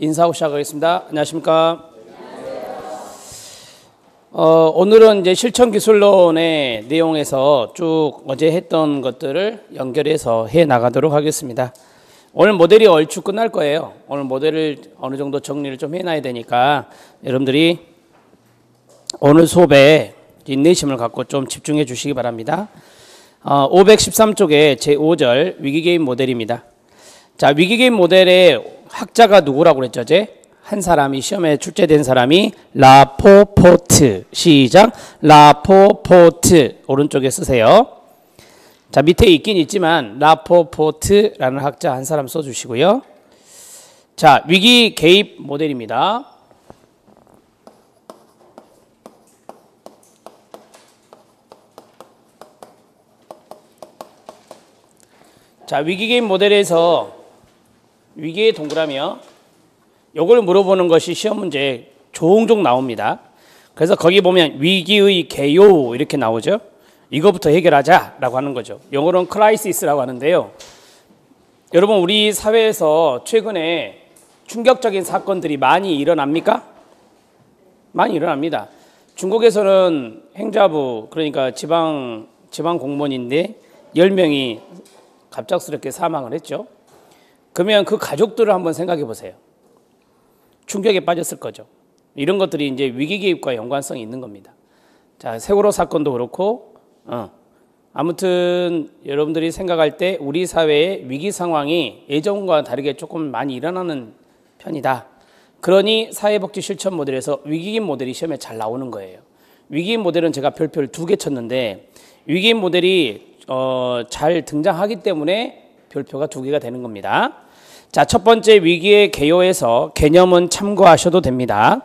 인사하고 시작하겠습니다. 안녕하십니까? 오늘은 이제 실천기술론의 내용에서 쭉 어제 했던 것들을 연결해서 해 나가도록 하겠습니다. 오늘 모델이 얼추 끝날 거예요. 오늘 모델을 어느 정도 정리를 좀 해놔야 되니까 여러분들이 오늘 수업에 인내심을 갖고 좀 집중해 주시기 바랍니다. 513쪽에 제5절 위기게임 모델입니다. 자, 위기게임 모델의 학자가 누구라고 그랬죠? 어제? 한 사람이 시험에 출제된 사람이 라포포트. 시작. 라포포트. 오른쪽에 쓰세요. 자, 밑에 있긴 있지만 라포포트라는 학자 한 사람 써주시고요. 자, 위기 개입 모델입니다. 자, 위기게임 모델에서 위기의 동그라미요. 요걸 물어보는 것이 시험 문제에 종종 나옵니다. 그래서 거기 보면 위기의 개요 이렇게 나오죠. 이거부터 해결하자라고 하는 거죠. 영어로는 크라이시스라고 하는데요. 여러분, 우리 사회에서 최근에 충격적인 사건들이 많이 일어납니까? 많이 일어납니다. 중국에서는 행자부, 그러니까 지방 공무원인데 10명이 갑작스럽게 사망을 했죠. 그러면 그 가족들을 한번 생각해 보세요. 충격에 빠졌을 거죠. 이런 것들이 이제 위기개입과 연관성이 있는 겁니다. 자, 세월호 사건도 그렇고, 아무튼 여러분들이 생각할 때 우리 사회의 위기 상황이 예전과 다르게 조금 많이 일어나는 편이다. 그러니 사회복지 실천 모델에서 위기개입 모델이 시험에 잘 나오는 거예요. 위기개입 모델은 제가 별표를 2개 쳤는데 위기개입 모델이 잘 등장하기 때문에 별표가 2개가 되는 겁니다. 자, 첫 번째 위기의 개요에서 개념은 참고하셔도 됩니다.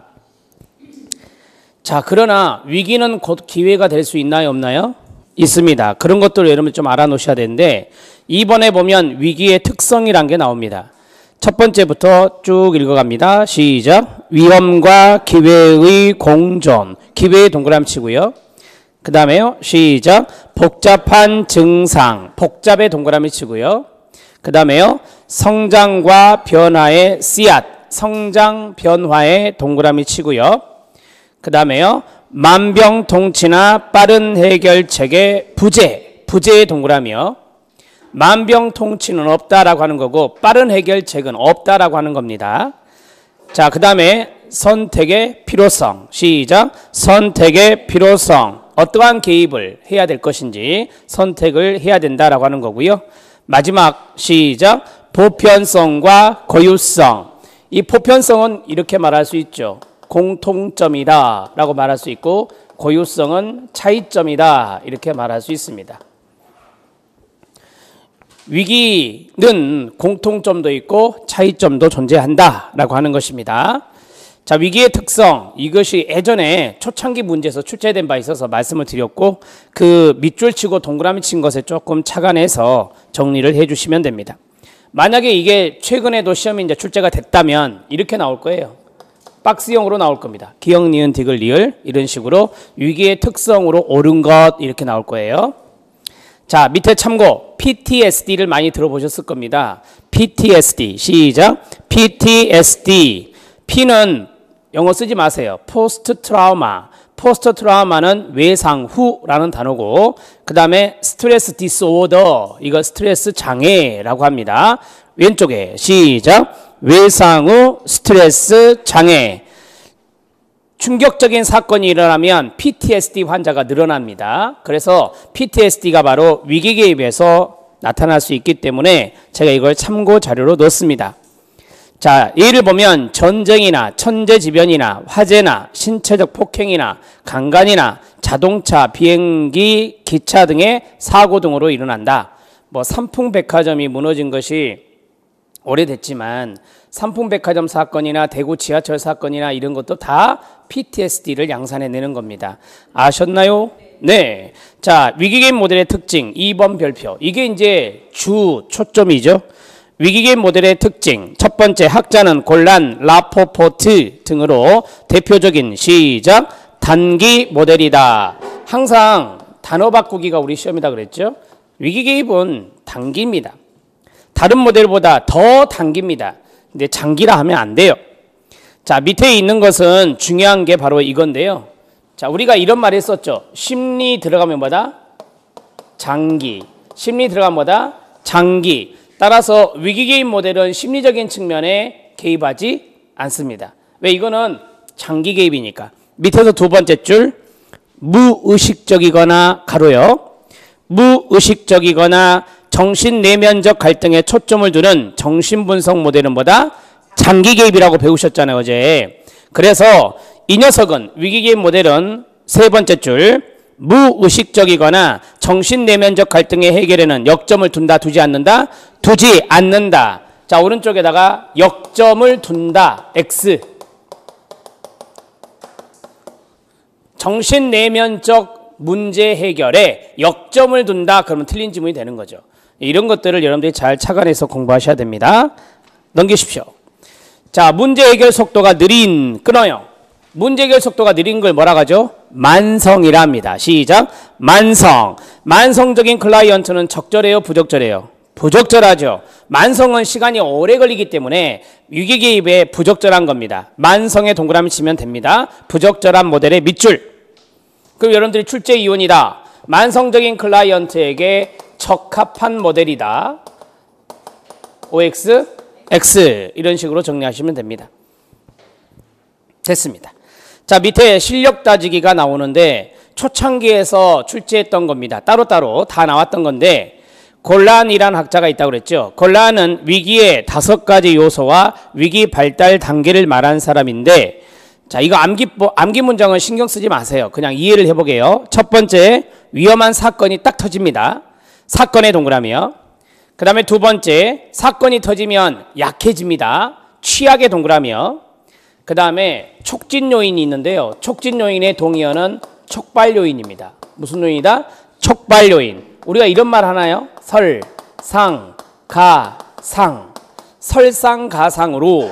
자, 그러나 위기는 곧 기회가 될 수 있나요, 없나요? 있습니다. 그런 것들을 여러분 좀 알아놓으셔야 되는데 이번에 보면 위기의 특성이란 게 나옵니다. 첫 번째부터 쭉 읽어갑니다. 시작. 위험과 기회의 공존. 기회의 동그라미 치고요. 그 다음에요. 시작. 복잡한 증상. 복잡의 동그라미 치고요. 그 다음에요. 성장과 변화의 씨앗. 성장, 변화의 동그라미 치고요. 그 다음에요. 만병통치나 빠른 해결책의 부재. 부재의 동그라미요. 만병통치는 없다라고 하는 거고 빠른 해결책은 없다라고 하는 겁니다. 자, 그 다음에 선택의 필요성. 시작. 선택의 필요성. 어떠한 개입을 해야 될 것인지 선택을 해야 된다라고 하는 거고요. 마지막 시작. 보편성과 고유성. 이 보편성은 이렇게 말할 수 있죠. 공통점이다 라고 말할 수 있고 고유성은 차이점이다 이렇게 말할 수 있습니다. 위기는 공통점도 있고 차이점도 존재한다 라고 하는 것입니다. 자, 위기의 특성, 이것이 예전에 초창기 문제에서 출제된 바 있어서 말씀을 드렸고 그 밑줄 치고 동그라미 친 것에 조금 착안해서 정리를 해 주시면 됩니다. 만약에 이게 최근에도 시험이 이제 출제가 됐다면 이렇게 나올 거예요. 박스형으로 나올 겁니다. 기역, 니은, 디귿, 리을 이런 식으로 위기의 특성으로 옳은 것 이렇게 나올 거예요. 자, 밑에 참고 PTSD를 많이 들어보셨을 겁니다. PTSD 시작. PTSD P는 영어 쓰지 마세요. 포스트 트라우마. 포스트 트라우마는 외상 후라는 단어고 그 다음에 스트레스 디스오더. 이거 스트레스 장애라고 합니다. 왼쪽에 시작. 외상 후 스트레스 장애. 충격적인 사건이 일어나면 PTSD 환자가 늘어납니다. 그래서 PTSD가 바로 위기개입에서 나타날 수 있기 때문에 제가 이걸 참고 자료로 넣습니다. 자, 예를 보면 전쟁이나 천재지변이나 화재나 신체적 폭행이나 강간이나 자동차, 비행기, 기차 등의 사고 등으로 일어난다. 뭐 삼풍백화점이 무너진 것이 오래됐지만 삼풍백화점 사건이나 대구 지하철 사건이나 이런 것도 다 PTSD를 양산해내는 겁니다. 아셨나요? 네. 자, 위기게임 모델의 특징 2번 별표. 이게 이제 주 초점이죠. 위기게임 모델의 특징 첫 번째 학자는 곤란, 라포포트 등으로 대표적인 시작 단기 모델이다. 항상 단어 바꾸기가 우리 시험이다 그랬죠. 위기개입은 단기입니다. 다른 모델보다 더 단기입니다. 근데 장기라 하면 안 돼요. 자, 밑에 있는 것은 중요한 게 바로 이건데요. 자, 우리가 이런 말 했었죠. 심리 들어가면 뭐다? 장기. 심리 들어가면 뭐다? 장기. 따라서 위기개입 모델은 심리적인 측면에 개입하지 않습니다. 왜? 이거는 장기 개입이니까. 밑에서 두 번째 줄, 무의식적이거나 가로요. 무의식적이거나 정신내면적 갈등에 초점을 두는 정신분석 모델은 뭐다? 장기 개입이라고 배우셨잖아요, 어제. 그래서 이 녀석은 위기개입 모델은 세 번째 줄, 무의식적이거나 정신내면적 갈등의 해결에는 역점을 둔다, 두지 않는다? 두지 않는다. 자, 오른쪽에다가 역점을 둔다, X. 정신내면적 문제 해결에 역점을 둔다, 그러면 틀린 지문이 되는 거죠. 이런 것들을 여러분들이 잘 착안해서 공부하셔야 됩니다. 넘기십시오. 자, 문제 해결 속도가 느린, 끊어요. 문제 해결 속도가 느린 걸 뭐라 하죠? 만성이라 합니다. 시작. 만성. 만성적인 클라이언트는 적절해요, 부적절해요? 부적절하죠. 만성은 시간이 오래 걸리기 때문에 위기 개입에 부적절한 겁니다. 만성에 동그라미 치면 됩니다. 부적절한 모델의 밑줄. 그럼 여러분들이 출제 이론이다. 만성적인 클라이언트에게 적합한 모델이다. OX, X 이런 식으로 정리하시면 됩니다. 됐습니다. 자, 밑에 실력 따지기가 나오는데 초창기에서 출제했던 겁니다. 따로따로 다 나왔던 건데 골란이라는 학자가 있다고 그랬죠. 골란은 위기의 5가지 요소와 위기 발달 단계를 말한 사람인데 자, 이거 암기 문장은 신경 쓰지 마세요. 그냥 이해를 해보게요. 첫 번째, 위험한 사건이 딱 터집니다. 사건의 동그라미요. 그 다음에 두 번째, 사건이 터지면 약해집니다. 취약의 동그라미요. 그 다음에 촉진 요인이 있는데요. 촉진 요인의 동의어는 촉발 요인입니다. 무슨 요인이다? 촉발 요인. 우리가 이런 말 하나요? 설, 상, 가, 상. 설상가상으로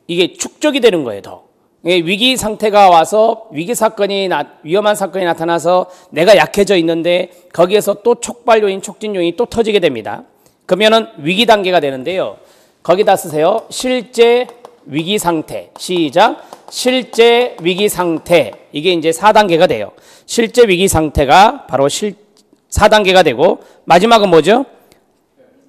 이게 축적이 되는 거예요, 더. 위기 상태가 와서 위험한 사건이 나타나서 내가 약해져 있는데 거기에서 또 촉발 요인, 촉진 요인이 또 터지게 됩니다. 그러면은 위기 단계가 되는데요. 거기다 쓰세요. 실제 위기 상태. 시작. 실제 위기 상태. 이게 이제 4단계가 돼요. 실제 위기 상태가 바로 4단계가 되고 마지막은 뭐죠?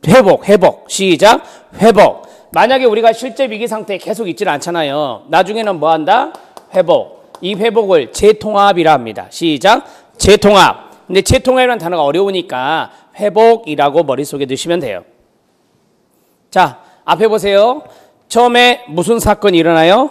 회복. 시작. 회복. 만약에 우리가 실제 위기 상태에 계속 있지는 않잖아요. 나중에는 뭐 한다? 회복. 이 회복을 재통합이라 합니다. 시작. 재통합. 근데 재통합이라는 단어가 어려우니까 회복이라고 머릿속에 넣으시면 돼요. 자, 앞에 보세요. 처음에 무슨 사건이 일어나요?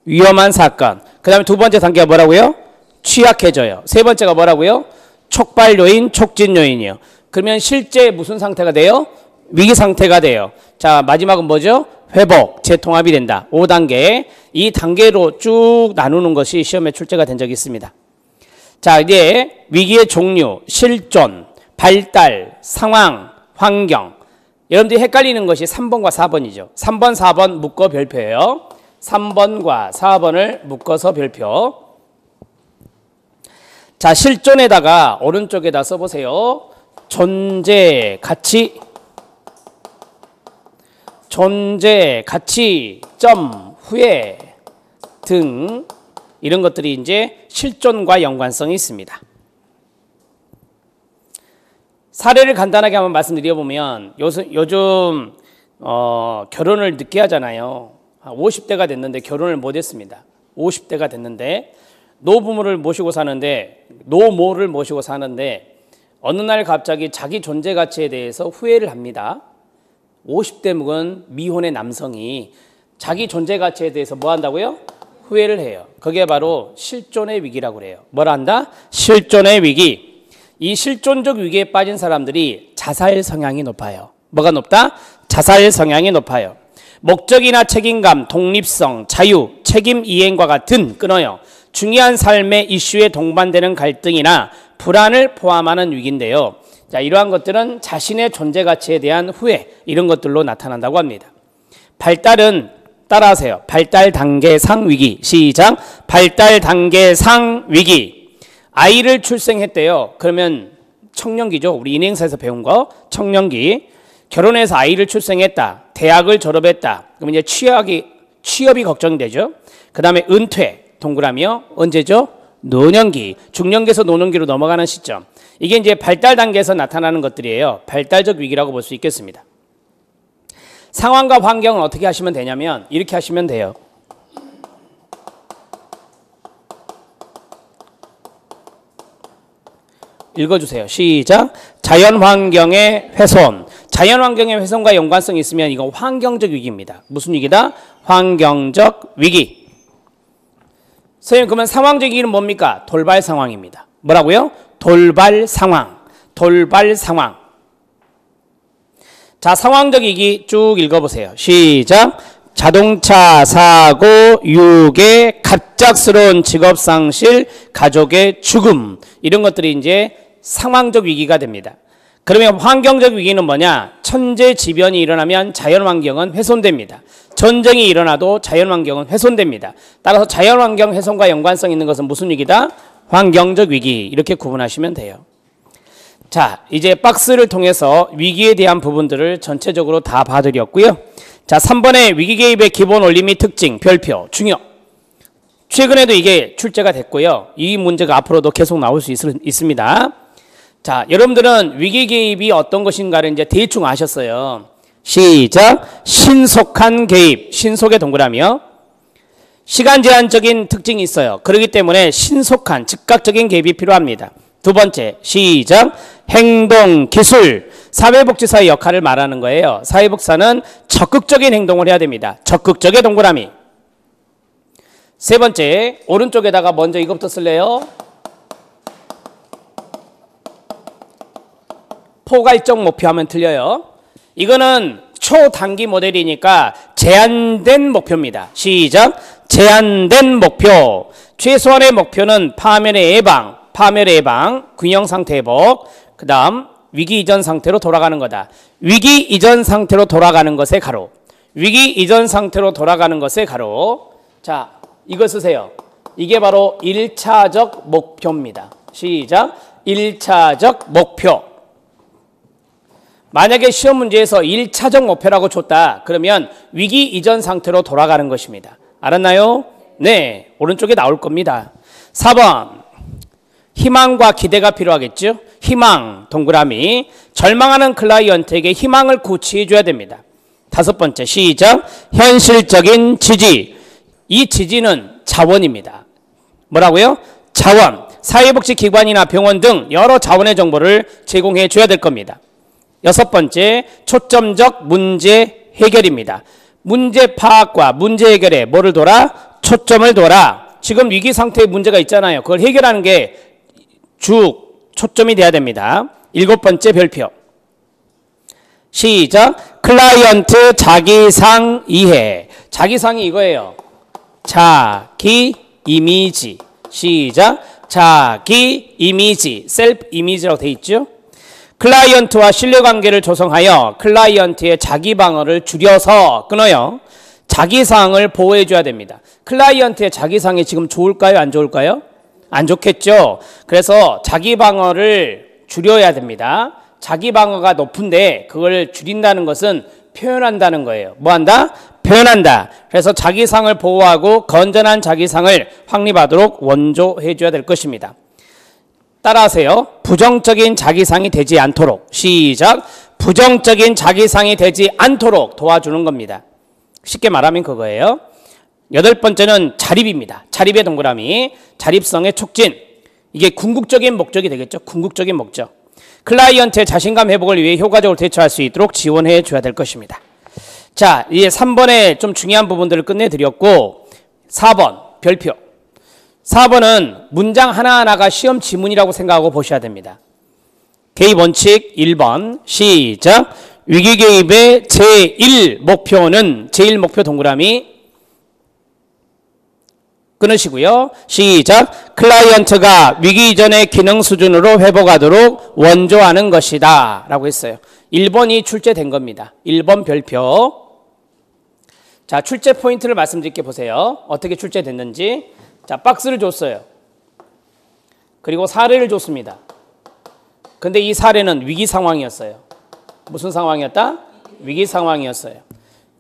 위험한 사건. 그 다음에 두 번째 단계가 뭐라고요? 취약해져요. 세 번째가 뭐라고요? 촉발 요인, 촉진 요인이요. 그러면 실제 무슨 상태가 돼요? 위기 상태가 돼요. 자, 마지막은 뭐죠? 회복, 재통합이 된다. 5단계. 이 단계로 쭉 나누는 것이 시험에 출제가 된 적이 있습니다. 자, 이제 위기의 종류, 실존, 발달, 상황, 환경. 여러분들이 헷갈리는 것이 3번과 4번이죠. 3번, 4번 묶어 별표예요. 3번과 4번을 묶어서 별표. 자, 실존에다가 오른쪽에다 써보세요. 존재, 가치, 점, 후회 등 이런 것들이 이제 실존과 연관성이 있습니다. 사례를 간단하게 한번 말씀드려보면 요즘 결혼을 늦게 하잖아요. 50대가 됐는데 결혼을 못 했습니다. 50대가 됐는데 노모를 모시고 사는데 어느 날 갑자기 자기 존재 가치에 대해서 후회를 합니다. 50대 묵은 미혼의 남성이 자기 존재 가치에 대해서 뭐 한다고요? 후회를 해요. 그게 바로 실존의 위기라고 그래요. 뭐라 한다? 실존의 위기. 이 실존적 위기에 빠진 사람들이 자살 성향이 높아요. 뭐가 높다? 자살 성향이 높아요. 목적이나 책임감, 독립성, 자유, 책임 이행과 같은 끊어요. 중요한 삶의 이슈에 동반되는 갈등이나 불안을 포함하는 위기인데요. 자, 이러한 것들은 자신의 존재 가치에 대한 후회, 이런 것들로 나타난다고 합니다. 발달은 따라하세요. 발달 단계상 위기. 시작. 발달 단계상 위기. 아이를 출생했대요. 그러면 청년기죠. 우리 인행사에서 배운 거. 청년기. 결혼해서 아이를 출생했다. 대학을 졸업했다. 그럼 이제 취업이 걱정되죠. 그 다음에 은퇴, 동그라미요. 언제죠? 노년기, 중년기에서 노년기로 넘어가는 시점. 이게 이제 발달 단계에서 나타나는 것들이에요. 발달적 위기라고 볼 수 있겠습니다. 상황과 환경을 어떻게 하시면 되냐면 이렇게 하시면 돼요. 읽어주세요. 시작. 자연환경의 훼손. 자연환경의 훼손과 연관성이 있으면 이건 환경적 위기입니다. 무슨 위기다? 환경적 위기. 선생님, 그러면 상황적 위기는 뭡니까? 돌발 상황입니다. 뭐라고요? 돌발 상황. 돌발 상황. 자, 상황적 위기 쭉 읽어보세요. 시작. 자동차 사고, 유괴, 갑작스러운 직업 상실, 가족의 죽음. 이런 것들이 이제 상황적 위기가 됩니다. 그러면 환경적 위기는 뭐냐? 천재지변이 일어나면 자연환경은 훼손됩니다. 전쟁이 일어나도 자연환경은 훼손됩니다. 따라서 자연환경 훼손과 연관성 있는 것은 무슨 위기다? 환경적 위기. 이렇게 구분하시면 돼요. 자, 이제 박스를 통해서 위기에 대한 부분들을 전체적으로 다 봐드렸고요. 자, 3번의 위기 개입의 기본 원리 및 특징, 별표, 중요. 최근에도 이게 출제가 됐고요. 이 문제가 앞으로도 계속 나올 수 있습니다. 자, 여러분들은 위기 개입이 어떤 것인가를 이제 대충 아셨어요. 시작. 신속한 개입, 신속의 동그라미요. 시간 제한적인 특징이 있어요. 그렇기 때문에 신속한 즉각적인 개입이 필요합니다. 두 번째, 시작. 행동, 기술, 사회복지사의 역할을 말하는 거예요. 사회복지사는 적극적인 행동을 해야 됩니다. 적극적의 동그라미. 세 번째, 오른쪽에다가 먼저 이것부터 쓸래요? 포괄적 목표 하면 틀려요. 이거는 초단기 모델이니까 제한된 목표입니다. 시작. 제한된 목표. 최소한의 목표는 파멸의 예방, 균형 상태 회복, 그 다음 위기 이전 상태로 돌아가는 거다. 위기 이전 상태로 돌아가는 것의 가로. 위기 이전 상태로 돌아가는 것의 가로. 자, 이거 쓰세요. 이게 바로 1차적 목표입니다. 시작. 1차적 목표. 만약에 시험 문제에서 1차적 목표라고 줬다. 그러면 위기 이전 상태로 돌아가는 것입니다. 알았나요? 네, 오른쪽에 나올 겁니다. 4번. 희망과 기대가 필요하겠죠? 희망, 동그라미. 절망하는 클라이언트에게 희망을 고취해 줘야 됩니다. 5번째, 시작. 현실적인 지지. 이 지지는 자원입니다. 뭐라고요? 자원. 사회복지기관이나 병원 등 여러 자원의 정보를 제공해 줘야 될 겁니다. 6번째, 초점적 문제 해결입니다. 문제 파악과 문제 해결에 뭐를 둬라? 초점을 둬라. 지금 위기 상태에 문제가 있잖아요. 그걸 해결하는 게 초점이 돼야 됩니다. 7번째 별표. 시작. 클라이언트 자기상 이해. 자기상이 이거예요. 자기 이미지. 시작. 자기 이미지. 셀프 이미지라고 돼 있죠. 클라이언트와 신뢰관계를 조성하여 클라이언트의 자기 방어를 줄여서 끊어요. 자기상을 보호해줘야 됩니다. 클라이언트의 자기상이 지금 좋을까요? 안 좋을까요? 안 좋겠죠. 그래서 자기 방어를 줄여야 됩니다. 자기 방어가 높은데 그걸 줄인다는 것은 표현한다는 거예요. 뭐 한다? 표현한다. 그래서 자기상을 보호하고 건전한 자기상을 확립하도록 원조해 줘야 될 것입니다. 따라하세요. 부정적인 자기상이 되지 않도록. 시작. 부정적인 자기상이 되지 않도록 도와주는 겁니다. 쉽게 말하면 그거예요. 8번째는 자립입니다. 자립의 동그라미. 자립성의 촉진. 이게 궁극적인 목적이 되겠죠. 궁극적인 목적. 클라이언트의 자신감 회복을 위해 효과적으로 대처할 수 있도록 지원해 줘야 될 것입니다. 자, 이제 3번에 좀 중요한 부분들을 끝내드렸고 4번 별표. 4번은 문장 하나하나가 시험 지문이라고 생각하고 보셔야 됩니다. 개입 원칙 1번 시작. 위기 개입의 제1목표는 제1목표 동그라미 끊으시고요. 시작. 클라이언트가 위기 이전의 기능 수준으로 회복하도록 원조하는 것이다 라고 했어요. 1번이 출제된 겁니다. 1번 별표. 자, 출제 포인트를 말씀드릴게 보세요. 어떻게 출제됐는지. 자, 박스를 줬어요. 그리고 사례를 줬습니다. 근데 이 사례는 위기 상황이었어요. 무슨 상황이었다? 위기 상황이었어요.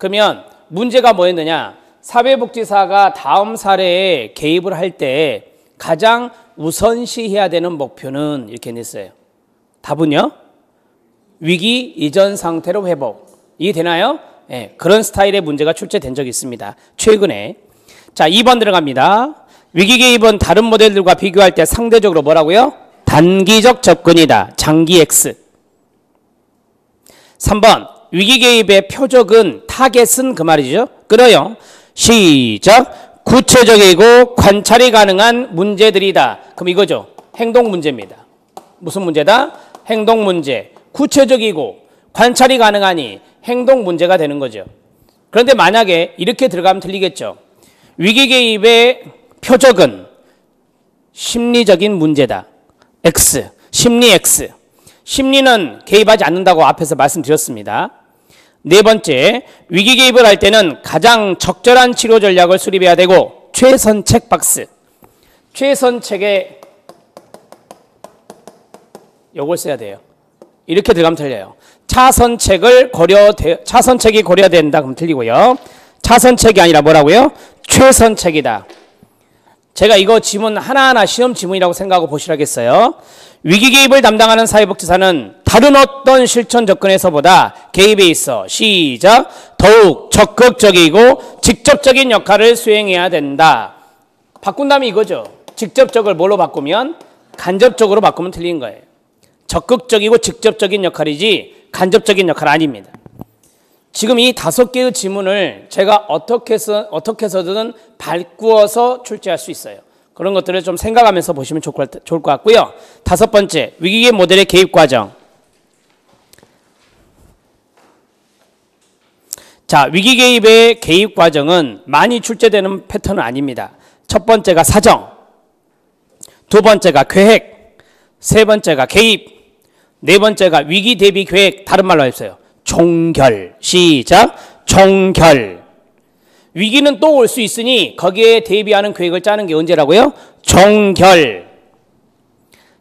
그러면 문제가 뭐였느냐? 사회복지사가 다음 사례에 개입을 할 때 가장 우선시해야 되는 목표는 이렇게 냈어요. 답은요? 위기 이전 상태로 회복. 이해되나요? 네, 그런 스타일의 문제가 출제된 적이 있습니다. 최근에. 자, 2번 들어갑니다. 위기 개입은 다른 모델들과 비교할 때 상대적으로 뭐라고요? 단기적 접근이다. 장기 X. 3번. 위기 개입의 표적은 타겟은 그 말이죠. 끌어요. 시작. 구체적이고 관찰이 가능한 문제들이다. 그럼 이거죠. 행동 문제입니다. 무슨 문제다? 행동 문제. 구체적이고 관찰이 가능하니 행동 문제가 되는 거죠. 그런데 만약에 이렇게 들어가면 틀리겠죠. 위기 개입의 표적은 심리적인 문제다. X. 심리 X. 심리는 개입하지 않는다고 앞에서 말씀드렸습니다. 네 번째, 위기 개입을 할 때는 가장 적절한 치료 전략을 수립해야 되고 최선책 박스. 최선책에 요걸 써야 돼요. 이렇게 들어가면 틀려요. 차선책이 고려된다 그럼 틀리고요. 차선책이 아니라 뭐라고요? 최선책이다. 제가 이거 지문 하나하나 시험 지문이라고 생각하고 보시라겠어요. 위기 개입을 담당하는 사회복지사는 다른 어떤 실천 접근에서보다 개입에 있어 시작 더욱 적극적이고 직접적인 역할을 수행해야 된다. 바꾼다면 이거죠. 직접적을 뭘로 바꾸면 간접적으로 바꾸면 틀린 거예요. 적극적이고 직접적인 역할이지 간접적인 역할 아닙니다. 지금 이 5개의 지문을 제가 어떻게 해서든 바꾸어서 출제할 수 있어요. 그런 것들을 좀 생각하면서 보시면 좋을 것 같고요. 5번째, 위기개입 모델의 개입 과정. 자, 위기개입의 개입 과정은 많이 출제되는 패턴은 아닙니다. 첫 번째가 사정, 두 번째가 계획, 세 번째가 개입, 네 번째가 위기 대비 계획, 다른 말로 했어요. 종결, 시작, 종결. 위기는 또 올 수 있으니 거기에 대비하는 계획을 짜는 게 언제라고요? 종결.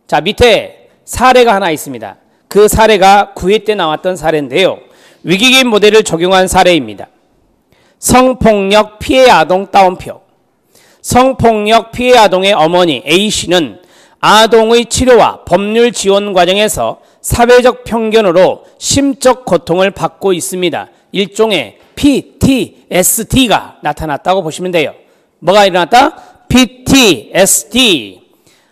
자, 밑에 사례가 하나 있습니다. 그 사례가 9회 때 나왔던 사례인데요. 위기개입 모델을 적용한 사례입니다. 성폭력 피해 아동 따옴표. 성폭력 피해 아동의 어머니 A씨는 아동의 치료와 법률 지원 과정에서 사회적 편견으로 심적 고통을 받고 있습니다. 일종의 PTSD가 나타났다고 보시면 돼요. 뭐가 일어났다? PTSD.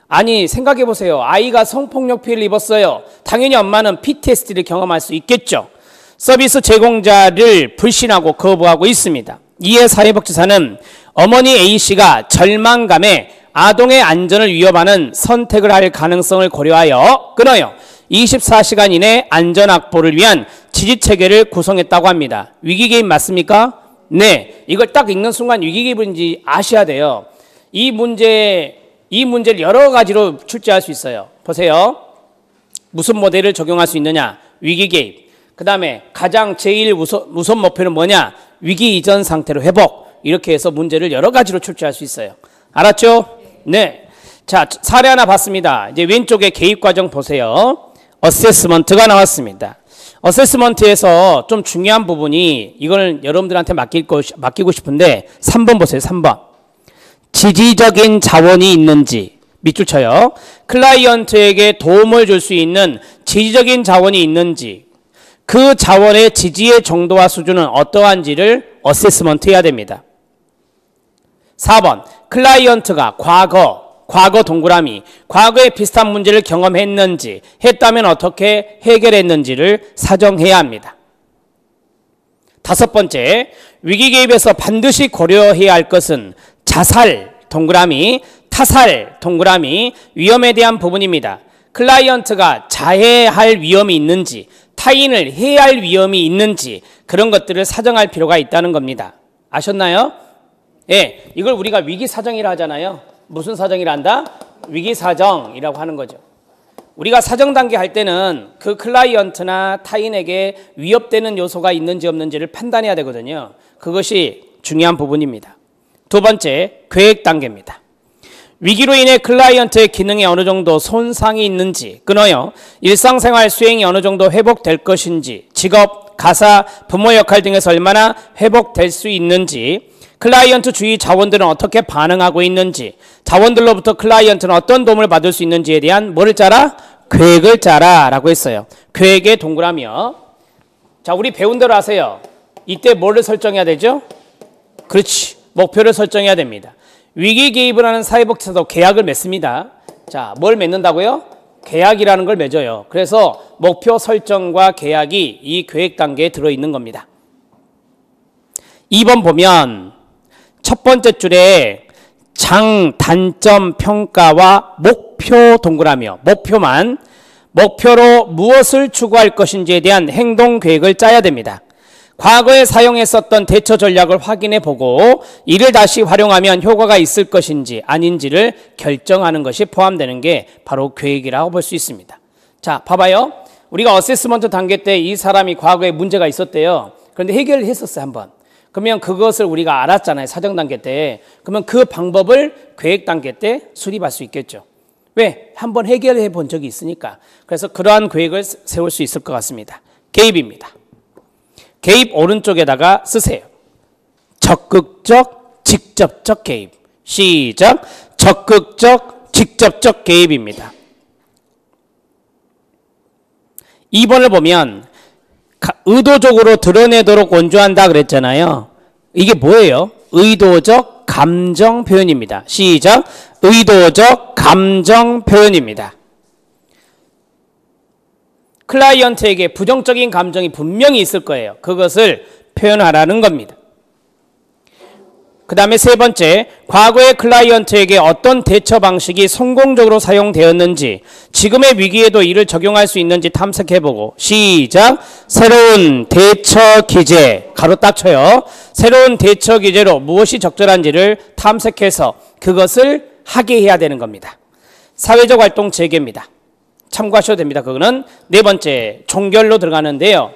아니 생각해 보세요. 아이가 성폭력 피해를 입었어요. 당연히 엄마는 PTSD를 경험할 수 있겠죠. 서비스 제공자를 불신하고 거부하고 있습니다. 이에 사회복지사는 어머니 A씨가 절망감에 아동의 안전을 위협하는 선택을 할 가능성을 고려하여 끊어요. 24시간 이내 안전 확보를 위한 지지체계를 구성했다고 합니다. 위기개입 맞습니까? 네. 이걸 딱 읽는 순간 위기개입인지 아셔야 돼요. 이 문제를 여러 가지로 출제할 수 있어요. 보세요. 무슨 모델을 적용할 수 있느냐? 위기개입. 그 다음에 가장 제일 우선 목표는 뭐냐? 위기 이전 상태로 회복. 이렇게 해서 문제를 여러 가지로 출제할 수 있어요. 알았죠? 네. 자, 사례 하나 봤습니다. 이제 왼쪽에 개입 과정 보세요. 어세스먼트가 나왔습니다. 어세스먼트에서 좀 중요한 부분이 이거는 여러분들한테 맡기고 싶은데 3번 보세요. 3번. 지지적인 자원이 있는지 밑줄 쳐요. 클라이언트에게 도움을 줄 수 있는 지지적인 자원이 있는지 그 자원의 지지의 정도와 수준은 어떠한지를 어세스먼트 해야 됩니다. 4번. 클라이언트가 과거 동그라미, 과거에 비슷한 문제를 경험했는지, 했다면 어떻게 해결했는지를 사정해야 합니다. 5번째, 위기 개입에서 반드시 고려해야 할 것은 자살, 동그라미, 타살, 동그라미, 위험에 대한 부분입니다. 클라이언트가 자해할 위험이 있는지, 타인을 해할 위험이 있는지 그런 것들을 사정할 필요가 있다는 겁니다. 아셨나요? 예, 이걸 우리가 위기사정이라 하잖아요. 무슨 사정이라 한다? 위기사정이라고 하는 거죠. 우리가 사정 단계 할 때는 그 클라이언트나 타인에게 위협되는 요소가 있는지 없는지를 판단해야 되거든요. 그것이 중요한 부분입니다. 2번째, 계획 단계입니다. 위기로 인해 클라이언트의 기능에 어느 정도 손상이 있는지 끊어요. 일상생활 수행이 어느 정도 회복될 것인지 직업, 가사, 부모 역할 등에서 얼마나 회복될 수 있는지, 클라이언트 주위 자원들은 어떻게 반응하고 있는지, 자원들로부터 클라이언트는 어떤 도움을 받을 수 있는지에 대한 뭐를 짜라? 계획을 짜라 라고 했어요. 계획의 동그라미요. 자, 우리 배운 대로 하세요. 이때 뭐를 설정해야 되죠? 그렇지. 목표를 설정해야 됩니다. 위기 개입을 하는 사회복지사도 계약을 맺습니다. 자, 뭘 맺는다고요? 계약이라는 걸 맺어요. 그래서 목표 설정과 계약이 이 계획 단계에 들어있는 겁니다. 2번 보면 첫 번째 줄에 장, 단점, 평가와 목표 동그라미요. 목표만, 목표로 무엇을 추구할 것인지에 대한 행동 계획을 짜야 됩니다. 과거에 사용했었던 대처 전략을 확인해 보고 이를 다시 활용하면 효과가 있을 것인지 아닌지를 결정하는 것이 포함되는 게 바로 계획이라고 볼 수 있습니다. 자, 봐봐요. 우리가 어세스먼트 단계 때 이 사람이 과거에 문제가 있었대요. 그런데 해결을 했었어요, 한번. 그러면 그것을 우리가 알았잖아요, 사정 단계 때. 그러면 그 방법을 계획 단계 때 수립할 수 있겠죠. 왜? 한번 해결해 본 적이 있으니까. 그래서 그러한 계획을 세울 수 있을 것 같습니다. 개입입니다. 개입 오른쪽에다가 쓰세요. 적극적, 직접적 개입. 시작. 적극적, 직접적 개입입니다. 2번을 보면 의도적으로 드러내도록 원조한다 그랬잖아요. 이게 뭐예요? 의도적 감정 표현입니다. 시작. 의도적 감정 표현입니다. 클라이언트에게 부정적인 감정이 분명히 있을 거예요. 그것을 표현하라는 겁니다. 그 다음에 세 번째, 과거의 클라이언트에게 어떤 대처 방식이 성공적으로 사용되었는지, 지금의 위기에도 이를 적용할 수 있는지 탐색해보고, 시작. 새로운 대처 기제, 가로 딱 쳐요. 새로운 대처 기제로 무엇이 적절한지를 탐색해서 그것을 하게 해야 되는 겁니다. 사회적 활동 재개입니다. 참고하셔도 됩니다. 그거는 네 번째, 종결로 들어가는데요.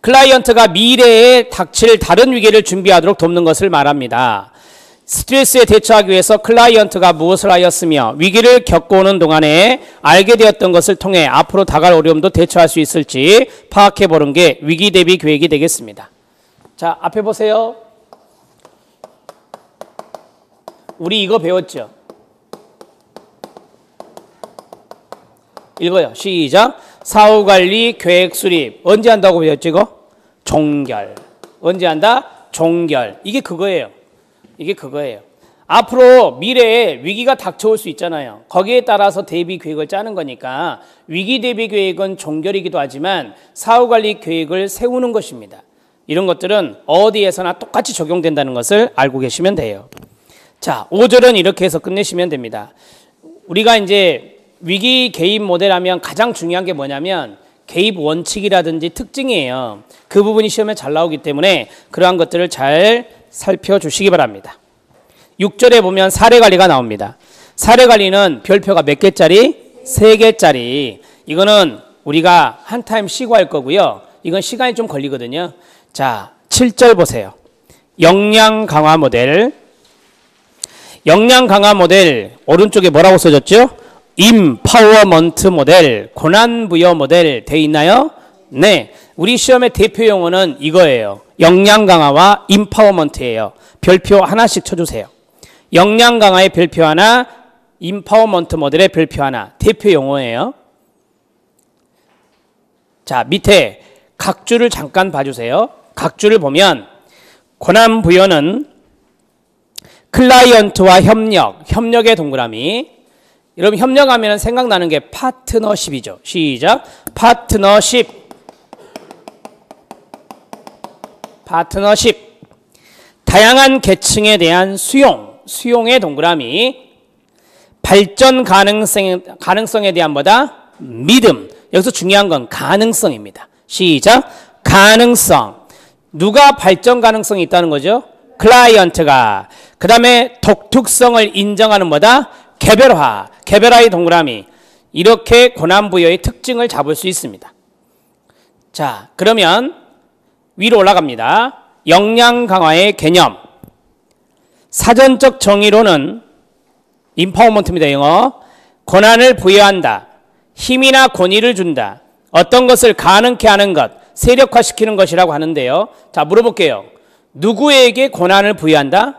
클라이언트가 미래에 닥칠 다른 위기를 준비하도록 돕는 것을 말합니다. 스트레스에 대처하기 위해서 클라이언트가 무엇을 하였으며 위기를 겪어오는 동안에 알게 되었던 것을 통해 앞으로 다가올 어려움도 대처할 수 있을지 파악해보는 게 위기 대비 계획이 되겠습니다. 자, 앞에 보세요. 우리 이거 배웠죠? 읽어요. 시작. 사후관리 계획 수립. 언제 한다고 배웠지 이거? 종결. 언제 한다? 종결. 이게 그거예요. 이게 그거예요. 앞으로 미래에 위기가 닥쳐올 수 있잖아요. 거기에 따라서 대비 계획을 짜는 거니까 위기 대비 계획은 종결이기도 하지만 사후관리 계획을 세우는 것입니다. 이런 것들은 어디에서나 똑같이 적용된다는 것을 알고 계시면 돼요. 자, 5절은 이렇게 해서 끝내시면 됩니다. 우리가 이제 위기 개입 모델 하면 가장 중요한 게 뭐냐면 개입 원칙이라든지 특징이에요. 그 부분이 시험에 잘 나오기 때문에 그러한 것들을 잘 살펴주시기 바랍니다. 6절에 보면 사례관리가 나옵니다. 사례관리는 별표가 몇 개짜리? 3개짜리. 이거는 우리가 한 타임 쉬고 할 거고요. 이건 시간이 좀 걸리거든요. 자, 7절 보세요. 역량 강화 모델. 역량 강화 모델 오른쪽에 뭐라고 써졌죠? 임파워먼트 모델, 고난부여 모델 돼 있나요? 네, 우리 시험의 대표 용어는 이거예요. 역량 강화와 임파워먼트예요. 별표 하나씩 쳐주세요. 역량 강화의 별표 하나, 임파워먼트 모델의 별표 하나. 대표 용어예요. 자, 밑에 각주를 잠깐 봐주세요. 각주를 보면 고난부여는 클라이언트와 협력의 동그라미. 여러분 협력하면 생각나는 게 파트너십이죠. 시작. 파트너십. 파트너십. 다양한 계층에 대한 수용의 동그라미. 발전 가능성에 대한 뭐다? 믿음. 여기서 중요한 건 가능성입니다. 시작. 가능성. 누가 발전 가능성이 있다는 거죠? 클라이언트가. 그 다음에 독특성을 인정하는 뭐다? 개별화의 동그라미. 이렇게 고난부여의 특징을 잡을 수 있습니다. 자, 그러면 위로 올라갑니다. 역량 강화의 개념. 사전적 정의로는 임파워먼트입니다. 영어. 권한을 부여한다. 힘이나 권위를 준다. 어떤 것을 가능케 하는 것, 세력화시키는 것이라고 하는데요. 자, 물어볼게요. 누구에게 권한을 부여한다?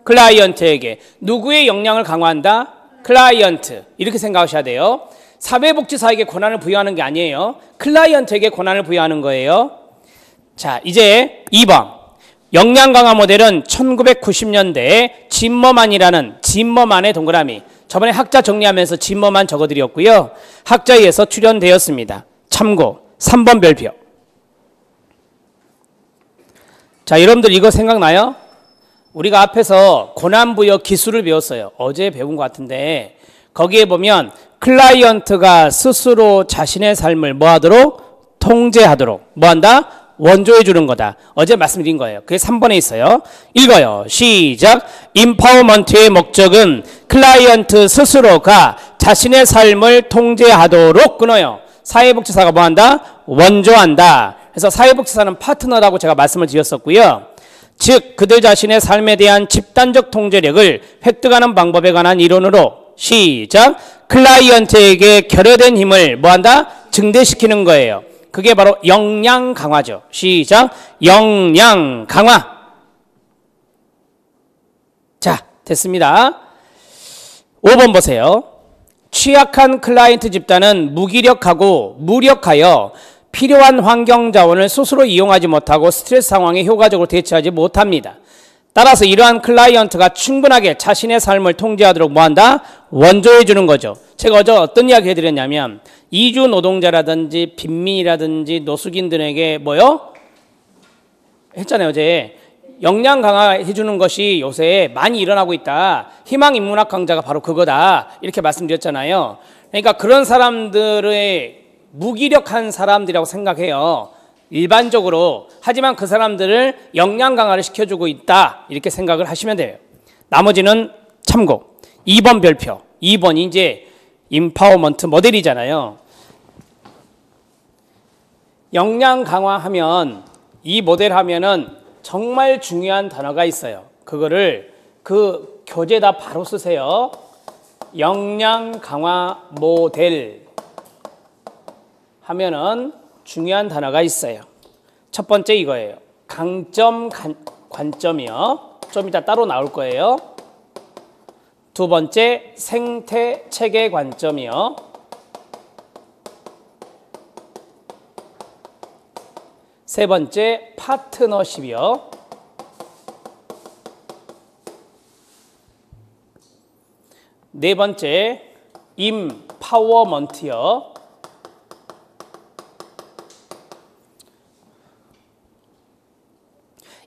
클라이언트에게. 누구의 역량을 강화한다? 클라이언트. 이렇게 생각하셔야 돼요. 사회복지사에게 권한을 부여하는 게 아니에요. 클라이언트에게 권한을 부여하는 거예요. 자, 이제 2번. 역량 강화 모델은 1990년대에 짐머만의 동그라미. 저번에 학자 정리하면서 짐머만 적어드렸고요. 학자에 의해서 출연되었습니다. 참고 3번 별표. 자, 여러분들 이거 생각나요? 우리가 앞에서 권한부여 기술을 배웠어요. 어제 배운 것 같은데 거기에 보면 클라이언트가 스스로 자신의 삶을 뭐하도록? 통제하도록. 뭐한다? 원조해 주는 거다. 어제 말씀드린 거예요. 그게 3번에 있어요. 읽어요. 시작. 임파워먼트의 목적은 클라이언트 스스로가 자신의 삶을 통제하도록 끊어요. 사회복지사가 뭐한다? 원조한다. 그래서 사회복지사는 파트너라고 제가 말씀을 드렸었고요. 즉 그들 자신의 삶에 대한 집단적 통제력을 획득하는 방법에 관한 이론으로 시작. 클라이언트에게 결여된 힘을 뭐한다? 증대시키는 거예요. 그게 바로 역량 강화죠. 시작. 역량 강화. 자, 됐습니다. 5번 보세요. 취약한 클라이언트 집단은 무기력하고 무력하여 필요한 환경 자원을 스스로 이용하지 못하고 스트레스 상황에 효과적으로 대처하지 못합니다. 따라서 이러한 클라이언트가 충분하게 자신의 삶을 통제하도록 뭐한다? 원조해 주는 거죠. 제가 어제 어떤 이야기 해드렸냐면 이주 노동자라든지 빈민이라든지 노숙인들에게 뭐요? 했잖아요. 어제 역량 강화해 주는 것이 요새 많이 일어나고 있다. 희망인문학 강좌가 바로 그거다. 이렇게 말씀드렸잖아요. 그러니까 그런 사람들의 무기력한 사람들이라고 생각해요. 일반적으로. 하지만 그 사람들을 역량 강화를 시켜주고 있다. 이렇게 생각을 하시면 돼요. 나머지는 참고. 2번 별표. 2번이 이제 임파워먼트 모델이잖아요. 역량 강화하면 이 모델 하면은 정말 중요한 단어가 있어요. 그거를 그 교재에다 바로 쓰세요. 역량 강화 모델 하면은 중요한 단어가 있어요. 첫 번째 이거예요. 강점 관점이요. 좀 이따 따로 나올 거예요. 두 번째 생태 체계 관점이요. 세 번째 파트너십이요. 네 번째 임파워먼트요.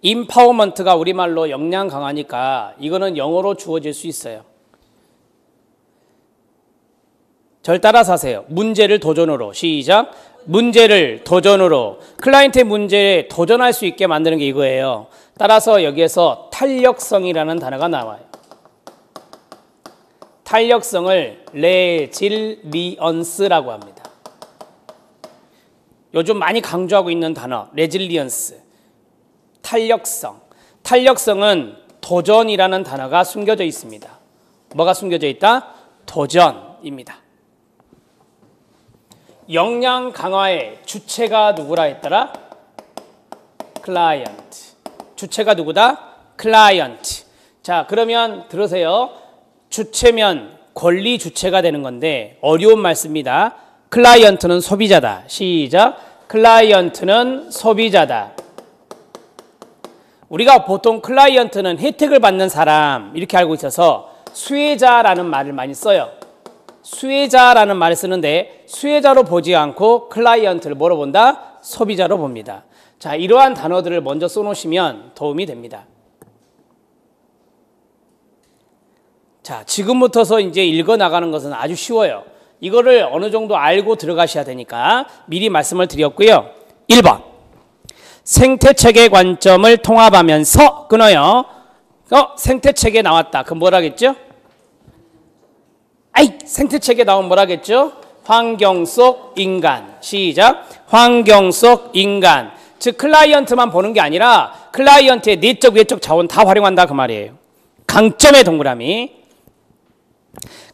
임파워먼트가 우리말로 역량 강화니까 이거는 영어로 주어질 수 있어요. 절 따라서 하세요. 문제를 도전으로. 시작. 문제를 도전으로. 클라이언트의 문제에 도전할 수 있게 만드는 게 이거예요. 따라서 여기에서 탄력성이라는 단어가 나와요. 탄력성을 레질리언스라고 합니다. 요즘 많이 강조하고 있는 단어 레질리언스. 탄력성. 탄력성은 도전이라는 단어가 숨겨져 있습니다. 뭐가 숨겨져 있다? 도전입니다. 역량 강화의 주체가 누구라 했더라? 클라이언트. 주체가 누구다? 클라이언트. 자, 그러면 들으세요. 주체면 권리 주체가 되는 건데 어려운 말씀입니다. 클라이언트는 소비자다. 시작. 클라이언트는 소비자다. 우리가 보통 클라이언트는 혜택을 받는 사람 이렇게 알고 있어서 수혜자라는 말을 많이 써요. 수혜자라는 말을 쓰는데 수혜자로 보지 않고 클라이언트를 뭐로 본다? 소비자로 봅니다. 자, 이러한 단어들을 먼저 써놓으시면 도움이 됩니다. 자, 지금부터서 이제 읽어나가는 것은 아주 쉬워요. 이거를 어느 정도 알고 들어가셔야 되니까 미리 말씀을 드렸고요. 1번. 생태체계 관점을 통합하면서 끊어요. 생태체계 나왔다. 그럼 뭐라겠죠? 생태체계 나오면 뭐라겠죠? 환경 속 인간. 시작. 환경 속 인간. 즉 클라이언트만 보는 게 아니라 클라이언트의 내적 외적 자원 다 활용한다 그 말이에요. 강점의 동그라미.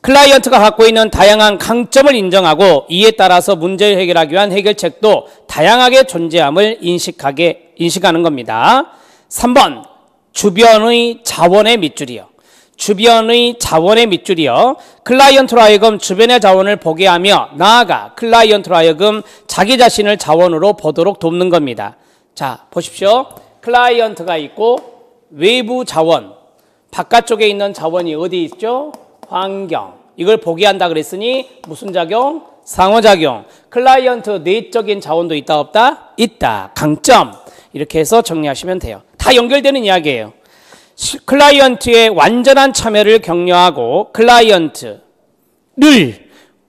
클라이언트가 갖고 있는 다양한 강점을 인정하고 이에 따라서 문제를 해결하기 위한 해결책도 다양하게 존재함을 인식하는 겁니다. 3번 주변의 자원의 밑줄이요. 주변의 자원의 밑줄이요. 클라이언트로 하여금 주변의 자원을 보게 하며 나아가 클라이언트로 하여금 자기 자신을 자원으로 보도록 돕는 겁니다. 자, 보십시오. 클라이언트가 있고 외부 자원, 바깥쪽에 있는 자원이 어디 있죠? 환경. 이걸 보게 한다 그랬으니 무슨 작용? 상호작용. 클라이언트 내적인 자원도 있다 없다? 있다. 강점. 이렇게 해서 정리하시면 돼요. 다 연결되는 이야기예요. 클라이언트의 완전한 참여를 격려하고 클라이언트를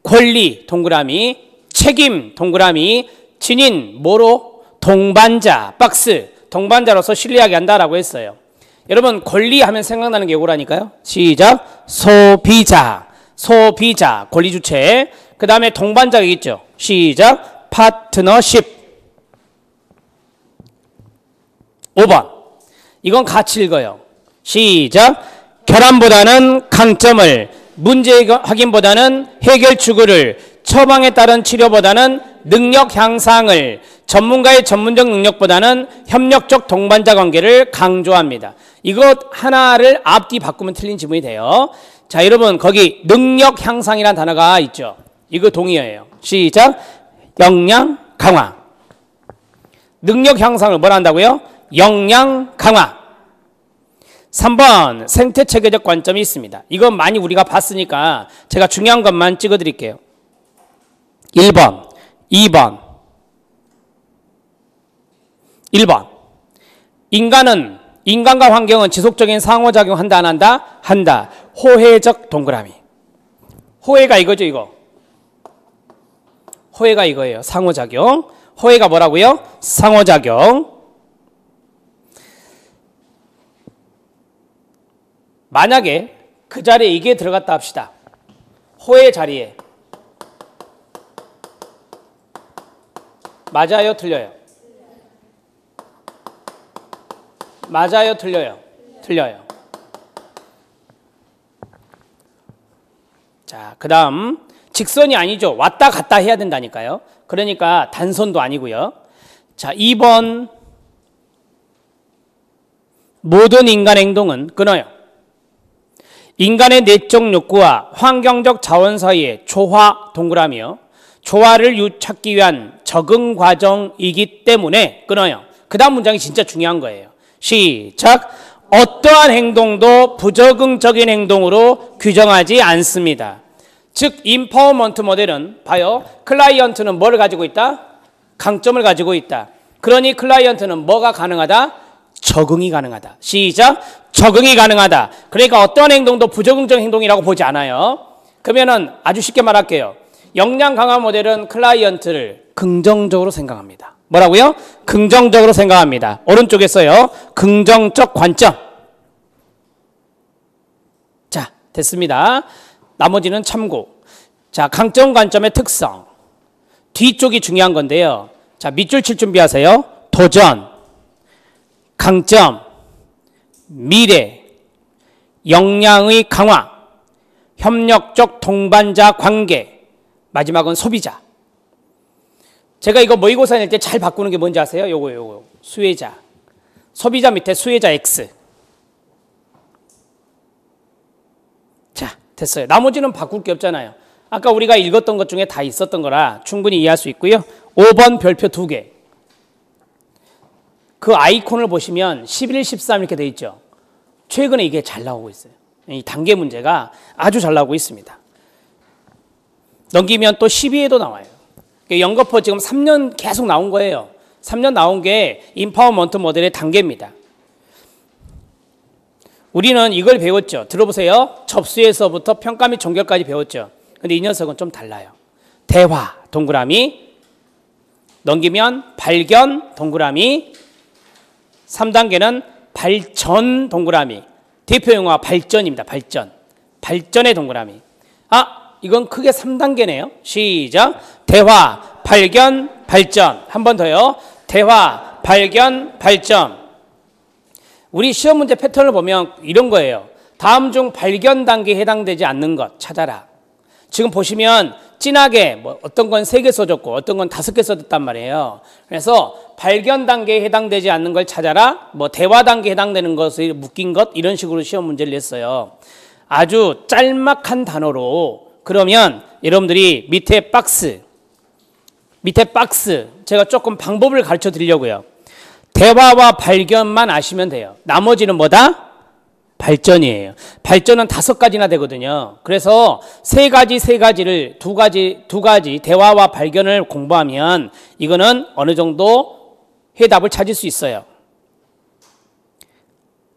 권리 동그라미, 책임 동그라미, 진인 뭐로? 동반자 박스. 동반자로서 신뢰하게 한다라고 했어요. 여러분 권리하면 생각나는 게 이거라니까요. 시작. 소비자. 소비자 권리 주체. 그 다음에 동반자가 있죠. 시작. 파트너십. 5번. 이건 같이 읽어요. 시작. 결함보다는 강점을, 문제 확인보다는 해결 추구를, 처방에 따른 치료보다는 능력 향상을, 전문가의 전문적 능력보다는 협력적 동반자 관계를 강조합니다. 이것 하나를 앞뒤 바꾸면 틀린 지문이 돼요. 자, 여러분 거기 능력 향상이라는 단어가 있죠. 이거 동의어예요. 시작. 역량 강화. 능력 향상을 뭐라 한다고요? 역량 강화. 3번 생태체계적 관점이 있습니다. 이건 많이 우리가 봤으니까 제가 중요한 것만 찍어 드릴게요. 1번, 2번. 1번. 인간과 환경은 지속적인 상호작용 한다 안 한다? 한다. 호혜적 동그라미. 호혜가 이거죠, 이거. 호혜가 이거예요. 상호작용. 호혜가 뭐라고요? 상호작용. 만약에 그 자리에 이게 들어갔다 합시다. 호의 자리에. 맞아요, 틀려요? 맞아요, 틀려요? 틀려요. 자, 그 다음 직선이 아니죠. 왔다 갔다 해야 된다니까요. 그러니까 단선도 아니고요. 자, 2번 모든 인간 행동은 끊어요. 인간의 내적 욕구와 환경적 자원 사이의 조화 동그라미요. 조화를 찾기 위한 적응 과정이기 때문에 끊어요. 그 다음 문장이 진짜 중요한 거예요. 시작. 어떠한 행동도 부적응적인 행동으로 규정하지 않습니다. 즉 임파워먼트 모델은 봐요. 클라이언트는 뭘 가지고 있다? 강점을 가지고 있다. 그러니 클라이언트는 뭐가 가능하다? 적응이 가능하다. 시작. 적응이 가능하다. 그러니까 어떠한 행동도 부적응적 행동이라고 보지 않아요. 그러면은 아주 쉽게 말할게요. 역량 강화 모델은 클라이언트를 긍정적으로 생각합니다. 뭐라고요? 긍정적으로 생각합니다. 오른쪽에서요. 긍정적 관점. 자, 됐습니다. 나머지는 참고. 자, 강점 관점의 특성. 뒤쪽이 중요한 건데요. 자, 밑줄 칠 준비하세요. 도전, 강점, 미래, 역량의 강화, 협력적 동반자 관계, 마지막은 소비자. 제가 이거 모의고사 낼 때 잘 바꾸는 게 뭔지 아세요? 요거. 수혜자. 소비자 밑에 수혜자 X. 자, 됐어요. 나머지는 바꿀 게 없잖아요. 아까 우리가 읽었던 것 중에 다 있었던 거라 충분히 이해할 수 있고요. 5번 별표 2개. 그 아이콘을 보시면 11, 13 이렇게 돼 있죠. 최근에 이게 잘 나오고 있어요. 이 단계 문제가 아주 잘 나오고 있습니다. 넘기면 또 12에도 나와요. 연거푸 지금 3년 계속 나온 거예요. 3년 나온 게 임파워먼트 모델의 단계입니다. 우리는 이걸 배웠죠. 들어보세요. 접수에서부터 평가 및 종결까지 배웠죠. 근데 이 녀석은 좀 달라요. 대화 동그라미, 넘기면 발견 동그라미, 3단계는 발전 동그라미. 대표 용어가 발전입니다. 발전. 발전의 동그라미. 아, 이건 크게 3단계네요. 시작. 대화, 발견, 발전. 한 번 더요. 대화, 발견, 발전. 우리 시험 문제 패턴을 보면 이런 거예요. 다음 중 발견 단계에 해당되지 않는 것 찾아라. 지금 보시면 진하게 뭐 어떤 건 3개 써줬고 어떤 건 5개 써줬단 말이에요. 그래서 발견 단계에 해당되지 않는 걸 찾아라. 뭐 대화 단계에 해당되는 것을 묶인 것 이런 식으로 시험 문제를 냈어요. 아주 짤막한 단어로. 그러면 여러분들이 밑에 박스 제가 조금 방법을 가르쳐 드리려고요. 대화와 발견만 아시면 돼요. 나머지는 뭐다? 발전이에요. 발전은 5가지나 되거든요. 그래서 세 가지를 두 가지 대화와 발견을 공부하면 이거는 어느 정도 해답을 찾을 수 있어요.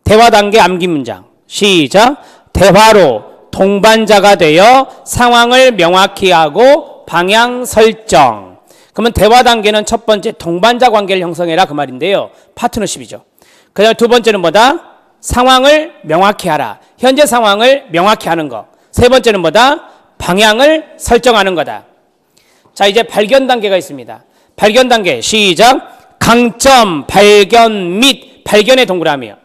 대화 단계 암기 문장. 시작. 대화로 동반자가 되어 상황을 명확히 하고 방향 설정. 그러면 대화 단계는 첫 번째 동반자 관계를 형성해라 그 말인데요. 파트너십이죠. 그 다음에 두 번째는 뭐다? 상황을 명확히 하라. 현재 상황을 명확히 하는 거. 세 번째는 뭐다? 방향을 설정하는 거다. 자, 이제 발견 단계가 있습니다. 발견 단계 시작. 강점, 발견 및 발견의 동그라미요.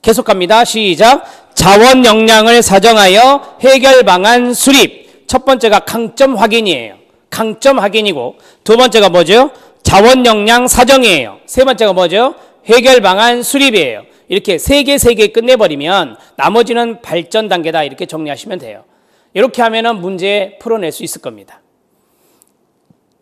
계속 갑니다. 시작. 자원 역량을 사정하여 해결 방안 수립. 첫 번째가 강점 확인이에요. 강점 확인이고 두 번째가 뭐죠? 자원 역량 사정이에요. 세 번째가 뭐죠? 해결 방안 수립이에요. 이렇게 세 개 끝내버리면 나머지는 발전 단계다 이렇게 정리하시면 돼요. 이렇게 하면은 문제 풀어낼 수 있을 겁니다.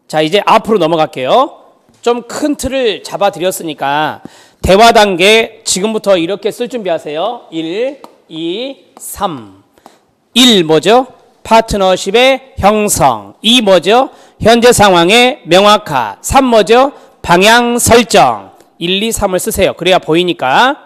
자, 이제 앞으로 넘어갈게요. 좀 큰 틀을 잡아드렸으니까 대화 단계 지금부터 이렇게 쓸 준비하세요. 1, 2, 3. 1 뭐죠? 파트너십의 형성. 2 뭐죠? 현재 상황의 명확화. 3 뭐죠? 방향 설정. 1, 2, 3을 쓰세요. 그래야 보이니까.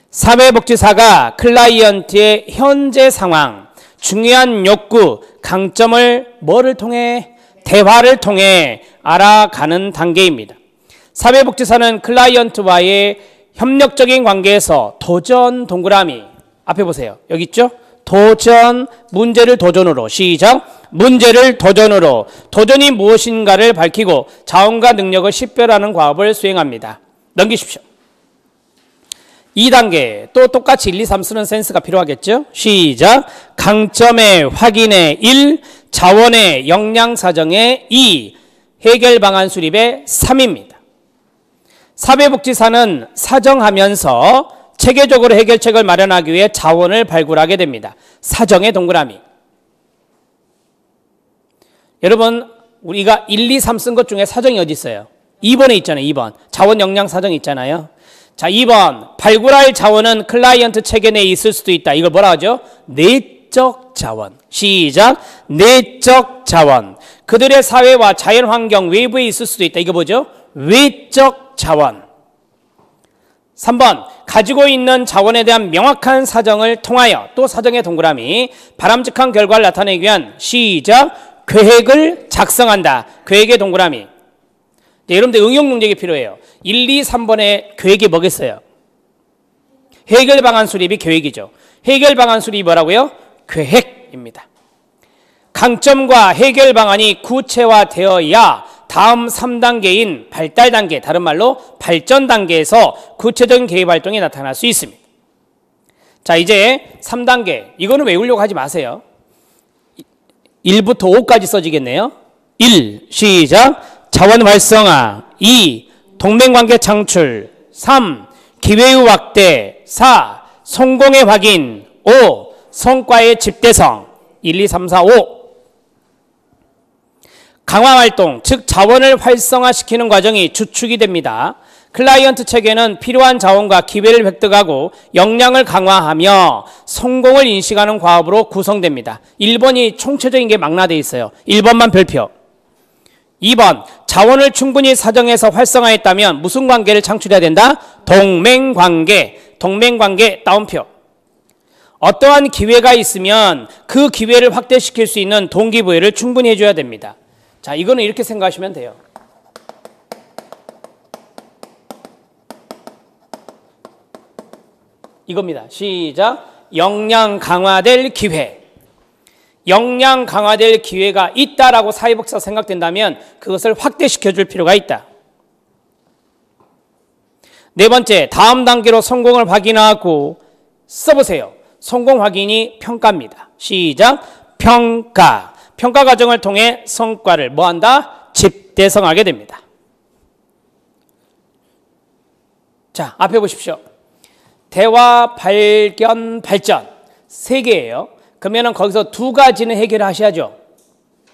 사회복지사가 클라이언트의 현재 상황, 중요한 욕구, 강점을 뭐를 통해? 대화를 통해 알아가는 단계입니다. 사회복지사는 클라이언트와의 협력적인 관계에서 도전 동그라미. 앞에 보세요. 여기 있죠? 도전, 문제를 도전으로. 시작. 문제를 도전으로. 도전이 무엇인가를 밝히고 자원과 능력을 식별하는 과업을 수행합니다. 넘기십시오. 2단계. 또 똑같이 1, 2, 3 쓰는 센스가 필요하겠죠? 시작. 강점의 확인의 1, 자원의 역량 사정의 2, 해결 방안 수립의 3입니다. 사회복지사는 사정하면서 체계적으로 해결책을 마련하기 위해 자원을 발굴하게 됩니다. 사정의 동그라미. 여러분 우리가 1, 2, 3 쓴 것 중에 사정이 어디 있어요? 2번에 있잖아요. 2번. 자원 역량 사정 있잖아요. 자, 2번. 발굴할 자원은 클라이언트 체계 내에 있을 수도 있다. 이걸 뭐라 하죠? 내적 자원. 시작. 내적 자원. 그들의 사회와 자연 환경 외부에 있을 수도 있다. 이거 뭐죠? 외적 자원. 3번. 가지고 있는 자원에 대한 명확한 사정을 통하여 또 사정의 동그라미. 바람직한 결과를 나타내기 위한 시작. 계획을 작성한다. 계획의 동그라미. 네, 여러분들 응용 능력이 필요해요. 1, 2, 3번의 계획이 뭐겠어요? 해결 방안 수립이 계획이죠. 해결 방안 수립이 뭐라고요? 계획입니다. 강점과 해결 방안이 구체화되어야 다음 3단계인 발달 단계, 다른 말로 발전 단계에서 구체적인 계획 활동이 나타날 수 있습니다. 자, 이제 3단계. 이거는 외우려고 하지 마세요. 1부터 5까지 써지겠네요. 1. 시작. 자원 활성화. 2. 동맹관계 창출. 3. 기회의 확대. 4. 성공의 확인. 5. 성과의 집대성. 1, 2, 3, 4, 5. 강화활동, 즉 자원을 활성화시키는 과정이 주축이 됩니다. 클라이언트 체계는 필요한 자원과 기회를 획득하고 역량을 강화하며 성공을 인식하는 과업으로 구성됩니다. 1번이 총체적인 게 망라되어 있어요. 1번만 별표. 2번, 자원을 충분히 사정해서 활성화했다면 무슨 관계를 창출해야 된다? 동맹관계. 동맹관계 따옴표. 어떠한 기회가 있으면 그 기회를 확대시킬 수 있는 동기부여를 충분히 해줘야 됩니다. 자, 이거는 이렇게 생각하시면 돼요. 이겁니다. 시작. 역량 강화될 기회. 역량 강화될 기회가 있다라고 사회복지사 생각된다면 그것을 확대시켜 줄 필요가 있다. 네 번째, 다음 단계로 성공을 확인하고 써보세요. 성공 확인이 평가입니다. 시작. 평가. 평가 과정을 통해 성과를 뭐한다? 집대성하게 됩니다. 자, 앞에 보십시오. 대화, 발견, 발전. 3개예요. 그러면 거기서 2가지는 해결하셔야죠.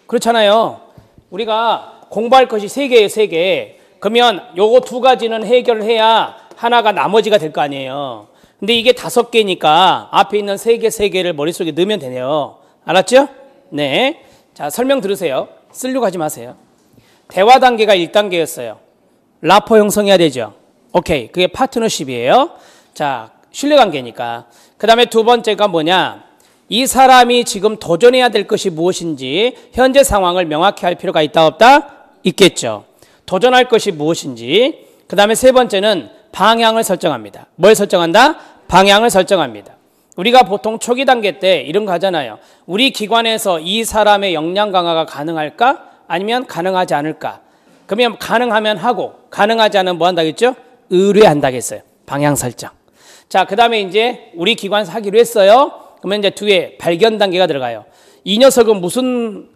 그렇잖아요. 우리가 공부할 것이 3개예요, 3개. 그러면 요거 2가지는 해결을 해야 하나가 나머지가 될 거 아니에요. 근데 이게 5개니까 앞에 있는 3개를 머릿속에 넣으면 되네요. 알았죠? 네. 자, 설명 들으세요. 쓰려고 하지 마세요. 대화 단계가 1단계였어요. 라포 형성해야 되죠. 오케이. 그게 파트너십이에요. 자, 신뢰관계니까. 그 다음에 2번째가 뭐냐? 이 사람이 지금 도전해야 될 것이 무엇인지 현재 상황을 명확히 할 필요가 있다 없다? 있겠죠. 도전할 것이 무엇인지. 그 다음에 3번째는 방향을 설정합니다. 뭘 설정한다? 방향을 설정합니다. 우리가 보통 초기 단계 때 이런 거 하잖아요. 우리 기관에서 이 사람의 역량 강화가 가능할까? 아니면 가능하지 않을까? 그러면 가능하면 하고 가능하지 않으면 뭐 한다겠죠? 의뢰한다겠어요. 방향 설정. 자, 그 다음에 이제 우리 기관에서 하기로 했어요. 그러면 이제 뒤에 발견 단계가 들어가요. 이 녀석은 무슨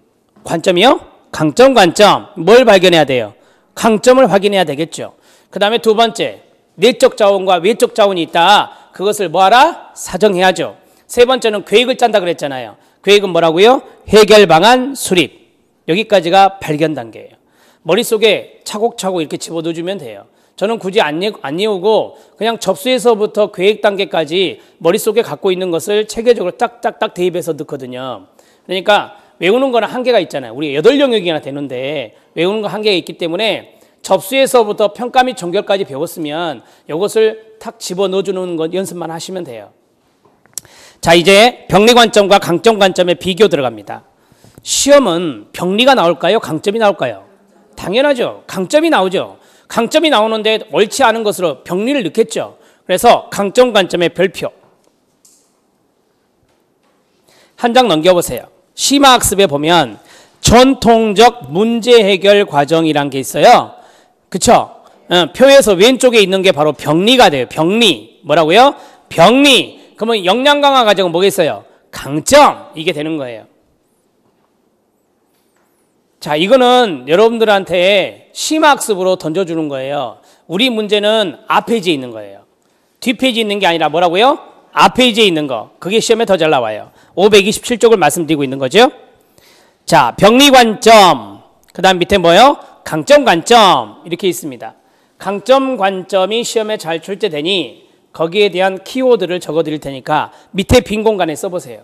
관점이요? 강점, 관점. 뭘 발견해야 돼요? 강점을 확인해야 되겠죠. 그 다음에 2번째, 내적 자원과 외적 자원이 있다. 그것을 뭐하라? 사정해야죠. 3번째는 계획을 짠다 그랬잖아요. 계획은 뭐라고요? 해결 방안 수립. 여기까지가 발견 단계예요. 머릿속에 차곡차곡 이렇게 집어넣어주면 돼요. 저는 굳이 안 외우고 그냥 접수에서부터 계획 단계까지 머릿속에 갖고 있는 것을 체계적으로 딱딱딱 대입해서 넣거든요. 그러니까 외우는 거는 한계가 있잖아요. 우리 8영역이나 되는데 외우는 거 한계가 있기 때문에 접수에서부터 평가 및 종결까지 배웠으면 이것을 탁 집어넣어주는 것 연습만 하시면 돼요. 자, 이제 병리 관점과 강점 관점의 비교 들어갑니다. 시험은 병리가 나올까요? 강점이 나올까요? 당연하죠. 강점이 나오죠. 강점이 나오는데 옳지 않은 것으로 병리를 넣겠죠. 그래서 강점 관점의 별표 한 장 넘겨보세요. 심화학습에 보면 전통적 문제 해결 과정이란 게 있어요. 그쵸? 표에서 왼쪽에 있는 게 바로 병리가 돼요. 병리. 뭐라고요? 병리. 그러면 역량 강화 과정은 뭐겠어요? 강점. 이게 되는 거예요. 자, 이거는 여러분들한테 심화학습으로 던져주는 거예요. 우리 문제는 앞페이지에 있는 거예요. 뒷페이지에 있는 게 아니라 뭐라고요? 앞페이지에 있는 거. 그게 시험에 더 잘 나와요. 527쪽을 말씀드리고 있는 거죠. 자, 병리 관점. 그 다음 밑에 뭐요? 강점 관점. 이렇게 있습니다. 강점 관점이 시험에 잘 출제되니 거기에 대한 키워드를 적어 드릴 테니까 밑에 빈 공간에 써보세요.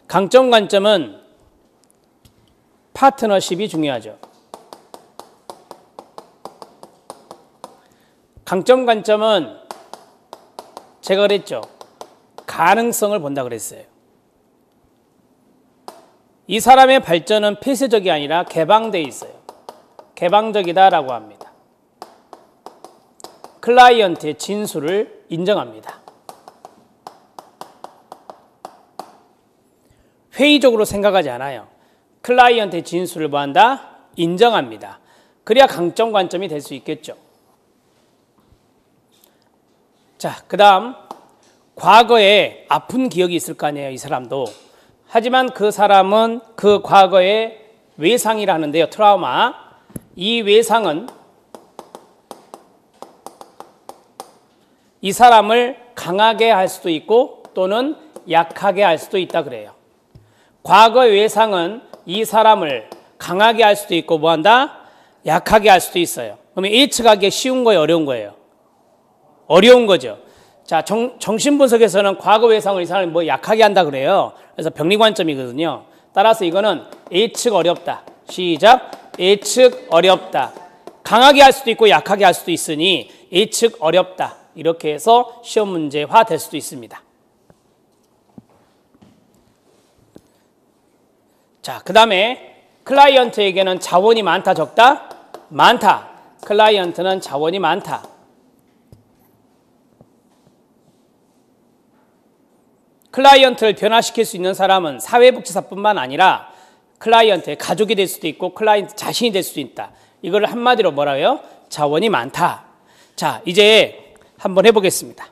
강점 관점은 파트너십이 중요하죠. 강점 관점은 제가 그랬죠. 가능성을 본다 그랬어요. 이 사람의 발전은 폐쇄적이 아니라 개방되어 있어요. 개방적이다라고 합니다. 클라이언트의 진술을 인정합니다. 회의적으로 생각하지 않아요. 클라이언트의 진술을 뭐한다? 인정합니다. 그래야 강점 관점이 될 수 있겠죠. 자, 그 다음 과거에 아픈 기억이 있을 거 아니에요. 이 사람도. 하지만 그 사람은 그 과거의 외상이라는데요. 트라우마. 이 외상은 이 사람을 강하게 할 수도 있고 또는 약하게 할 수도 있다 그래요. 과거의 외상은 이 사람을 강하게 할 수도 있고 뭐한다? 약하게 할 수도 있어요. 그러면 예측하기 쉬운 거예요? 어려운 거예요? 어려운 거죠. 자, 정신분석에서는 과거 외상을 이 사람이 뭐 약하게 한다 그래요. 그래서 병리 관점이거든요. 따라서 이거는 예측 어렵다. 시작. 예측 어렵다. 강하게 할 수도 있고 약하게 할 수도 있으니 예측 어렵다. 이렇게 해서 시험 문제화 될 수도 있습니다. 자, 그 다음에 클라이언트에게는 자원이 많다, 적다? 많다. 클라이언트는 자원이 많다. 클라이언트를 변화시킬 수 있는 사람은 사회복지사뿐만 아니라 클라이언트의 가족이 될 수도 있고 클라이언트 자신이 될 수도 있다. 이걸 한마디로 뭐라고요? 자원이 많다. 자, 이제 한번 해보겠습니다.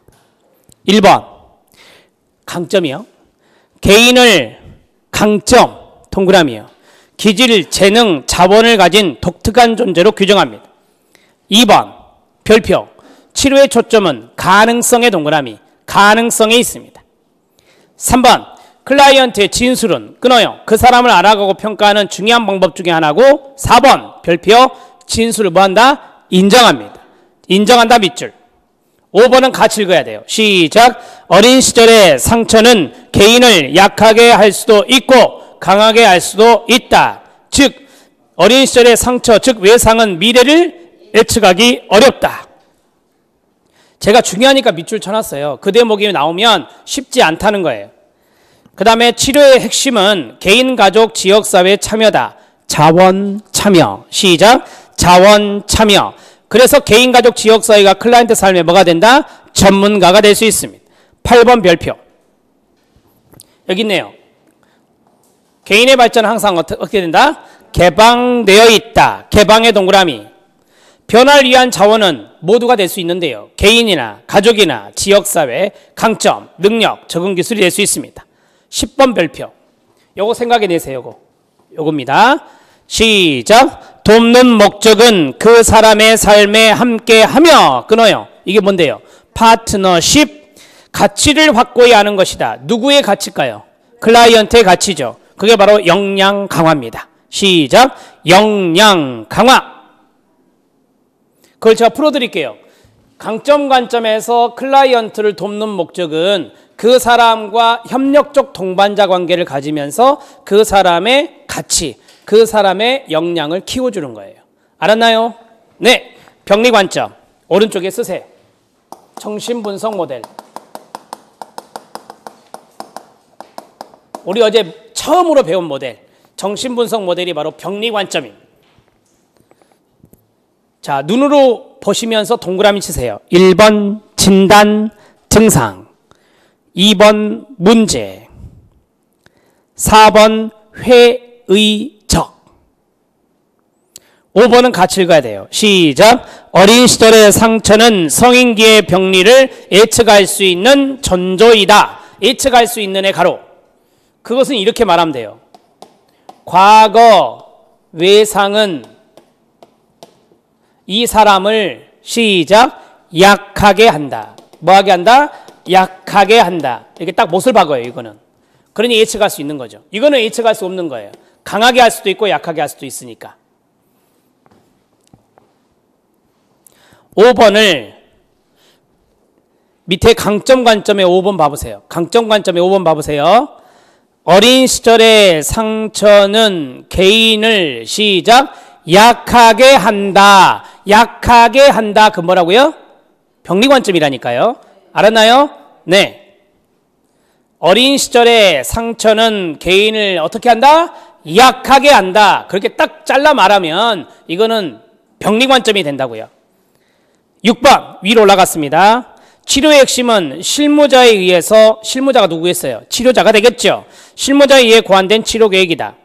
1번 강점이요. 개인을 강점, 동그라미요. 기질, 재능, 자원을 가진 독특한 존재로 규정합니다. 2번 별표, 치료의 초점은 가능성의 동그라미, 가능성에 있습니다. 3번 클라이언트의 진술은 끊어요. 그 사람을 알아가고 평가하는 중요한 방법 중에 하나고 4번 별표, 진술을 뭐한다? 인정합니다. 인정한다 밑줄. 5번은 같이 읽어야 돼요. 시작. 어린 시절의 상처는 개인을 약하게 할 수도 있고 강하게 할 수도 있다. 즉 어린 시절의 상처, 즉 외상은 미래를 예측하기 어렵다. 제가 중요하니까 밑줄 쳐놨어요. 그 대목이 나오면 쉽지 않다는 거예요. 그 다음에 치료의 핵심은 개인, 가족, 지역사회 참여다. 자원 참여. 시작. 자원 참여. 그래서 개인, 가족, 지역사회가 클라이언트 삶에 뭐가 된다? 전문가가 될 수 있습니다. 8번 별표. 여기 있네요. 개인의 발전은 항상 어떻게 된다? 개방되어 있다. 개방의 동그라미. 변화를 위한 자원은 모두가 될 수 있는데요. 개인이나 가족이나 지역사회, 강점, 능력, 적응 기술이 될 수 있습니다. 10번 별표. 요거 생각해 내세요. 요겁니다. 시작. 돕는 목적은 그 사람의 삶에 함께하며 끊어요. 이게 뭔데요? 파트너십. 가치를 확고히 하는 것이다. 누구의 가치일까요? 클라이언트의 가치죠. 그게 바로 역량 강화입니다. 시작. 역량 강화. 그걸 제가 풀어드릴게요. 강점 관점에서 클라이언트를 돕는 목적은 그 사람과 협력적 동반자 관계를 가지면서 그 사람의 가치, 그 사람의 역량을 키워주는 거예요. 알았나요? 네. 병리 관점. 오른쪽에 쓰세요. 정신분석 모델. 우리 어제 처음으로 배운 모델. 정신분석 모델이 바로 병리 관점입니다. 자, 눈으로 보시면서 동그라미 치세요. 1번 진단, 증상. 2번 문제. 4번 회의적. 5번은 같이 읽어야 돼요. 시작. 어린 시절의 상처는 성인기의 병리를 예측할 수 있는 전조이다. 예측할 수 있는 애 가로. 그것은 이렇게 말하면 돼요. 과거 외상은 이 사람을 시작 약하게 한다. 뭐하게 한다? 약하게 한다. 이렇게 딱 못을 박아요. 이거는. 그러니 예측할 수 있는 거죠. 이거는 예측할 수 없는 거예요. 강하게 할 수도 있고 약하게 할 수도 있으니까. 5번을 밑에 강점 관점에 5번 봐보세요. 강점 관점에 5번 봐보세요. 어린 시절의 상처는 개인을 시작 약하게 한다. 약하게 한다. 그 뭐라고요? 병리 관점이라니까요. 알았나요? 네. 어린 시절의 상처는 개인을 어떻게 한다? 약하게 한다. 그렇게 딱 잘라 말하면 이거는 병리 관점이 된다고요. 6번 위로 올라갔습니다. 치료의 핵심은 실무자에 의해서, 실무자가 누구겠어요? 치료자가 되겠죠. 실무자에 의해 고안된 치료 계획이다.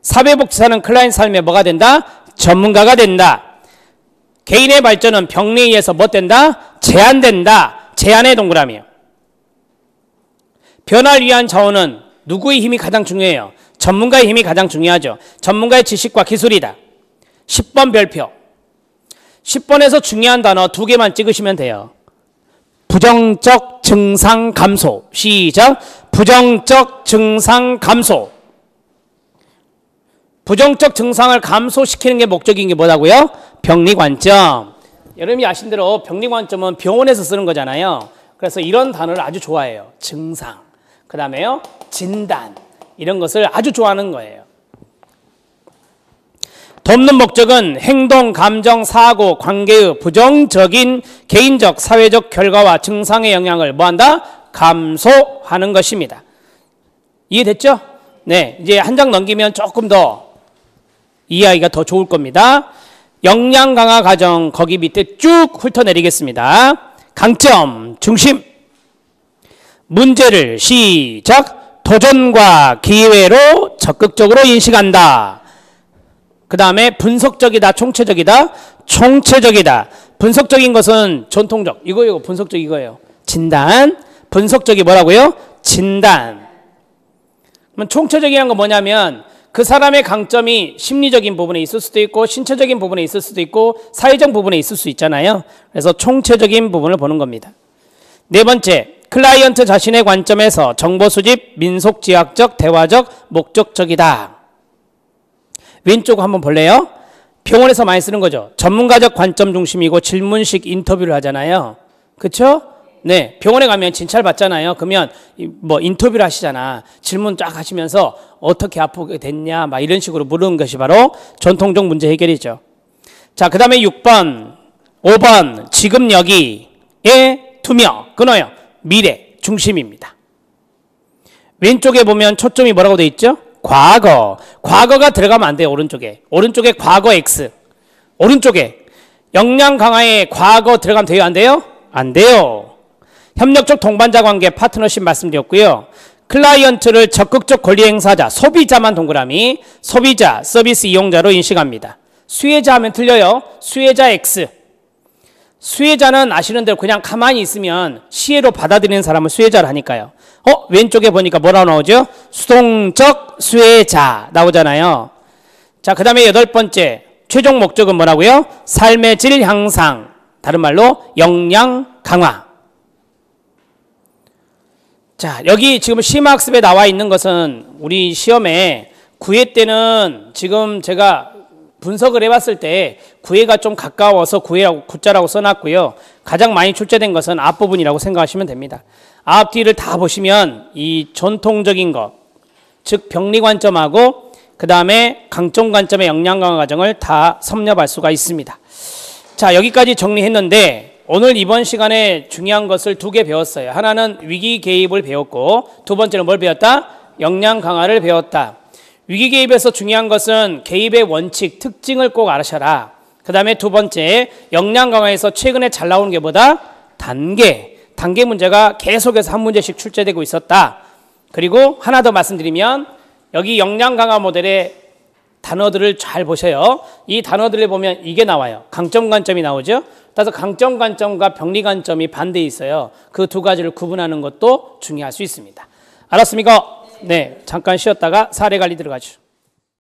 사회복지사는 클라이언트 삶에 뭐가 된다? 전문가가 된다. 개인의 발전은 병리에 의해서 뭐 된다? 제한된다. 제한의 동그라미요. 변화를 위한 자원은 누구의 힘이 가장 중요해요? 전문가의 힘이 가장 중요하죠. 전문가의 지식과 기술이다. 10번 별표. 10번에서 중요한 단어 2개만 찍으시면 돼요. 부정적 증상 감소. 시작. 부정적 증상 감소. 부정적 증상을 감소시키는 게 목적인 게 뭐라고요? 병리 관점. 여러분이 아신 대로 병리 관점은 병원에서 쓰는 거잖아요. 그래서 이런 단어를 아주 좋아해요. 증상. 그 다음에요. 진단. 이런 것을 아주 좋아하는 거예요. 돕는 목적은 행동, 감정, 사고, 관계의 부정적인 개인적, 사회적 결과와 증상의 영향을 뭐한다? 감소하는 것입니다. 이해됐죠? 네, 이제 한 장 넘기면 조금 더 이해하기가 더 좋을 겁니다. 역량 강화 과정 거기 밑에 쭉 훑어내리겠습니다. 강점, 중심. 문제를 시작. 도전과 기회로 적극적으로 인식한다. 그 다음에 분석적이다, 총체적이다. 총체적이다. 분석적인 것은 전통적. 이거 분석적 이거예요. 진단. 분석적이 뭐라고요? 진단. 그럼 총체적인 건 뭐냐면 그 사람의 강점이 심리적인 부분에 있을 수도 있고 신체적인 부분에 있을 수도 있고 사회적 부분에 있을 수 있잖아요. 그래서 총체적인 부분을 보는 겁니다. 네 번째, 클라이언트 자신의 관점에서 정보 수집, 민속지향적, 대화적, 목적적이다. 왼쪽 한번 볼래요? 병원에서 많이 쓰는 거죠. 전문가적 관점 중심이고 질문식 인터뷰를 하잖아요. 그렇죠? 네, 병원에 가면 진찰 받잖아요. 그러면 뭐 인터뷰를 하시잖아. 질문 쫙 하시면서 어떻게 아프게 됐냐 막 이런 식으로 물은 것이 바로 전통적 문제 해결이죠. 자, 그 다음에 6번, 5번 지금 여기에 투명, 끊어요. 미래 중심입니다. 왼쪽에 보면 초점이 뭐라고 돼 있죠? 과거. 과거가 들어가면 안 돼요. 오른쪽에. 오른쪽에 과거 X. 오른쪽에 역량 강화에 과거 들어가면 돼요? 안 돼요? 안 돼요. 협력적 동반자 관계 파트너십 말씀드렸고요. 클라이언트를 적극적 권리 행사자, 소비자만 동그라미, 소비자, 서비스 이용자로 인식합니다. 수혜자 하면 틀려요. 수혜자 X. 수혜자는 아시는 대로 그냥 가만히 있으면 시혜로 받아들이는 사람을 수혜자를 하니까요. 왼쪽에 보니까 뭐라고 나오죠? 수동적 수혜자 나오잖아요. 자, 그 다음에 8번째, 최종 목적은 뭐라고요? 삶의 질 향상, 다른 말로 역량 강화. 자, 여기 지금 심화학습에 나와 있는 것은 우리 시험에 9회 때는 지금 제가 분석을 해봤을 때 9회가 좀 가까워서 9회라고 9자라고 써놨고요. 가장 많이 출제된 것은 앞부분이라고 생각하시면 됩니다. 앞뒤를 다 보시면 이 전통적인 것, 즉 병리 관점하고 그 다음에 강점 관점의 역량 강화 과정을 다 섭렵할 수가 있습니다. 자, 여기까지 정리했는데 오늘 이번 시간에 중요한 것을 2개 배웠어요. 하나는 위기 개입을 배웠고 두 번째는 뭘 배웠다? 역량 강화를 배웠다. 위기 개입에서 중요한 것은 개입의 원칙, 특징을 꼭 아셔라. 그 다음에 두 번째, 역량 강화에서 최근에 잘 나오는 게 뭐다? 단계 문제가 계속해서 한 문제씩 출제되고 있었다. 그리고 하나 더 말씀드리면 여기 역량 강화 모델의 단어들을 잘 보셔요. 이 단어들을 보면 이게 나와요. 강점 관점이 나오죠. 따라서 강점 관점과 병리 관점이 반대에 있어요. 그 두 가지를 구분하는 것도 중요할 수 있습니다. 알았습니까? 네, 잠깐 쉬었다가 사례 관리 들어가죠.